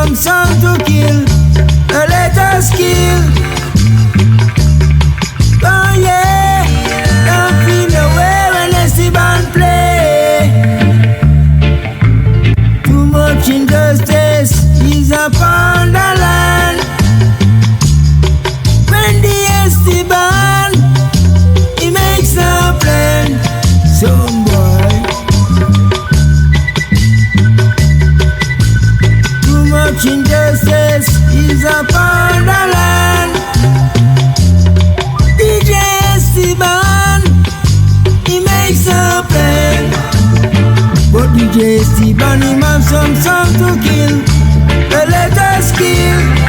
some sound to kill. Let us kill. Oh yeah, don't feel no way when they see band play. Too much injustice is upon the land. When the ST band, he makes a plan. Some boy. Too much injustice is upon the land. DJ ST band, he makes a plan. But DJ ST band, he have some song to kill. Let us kill.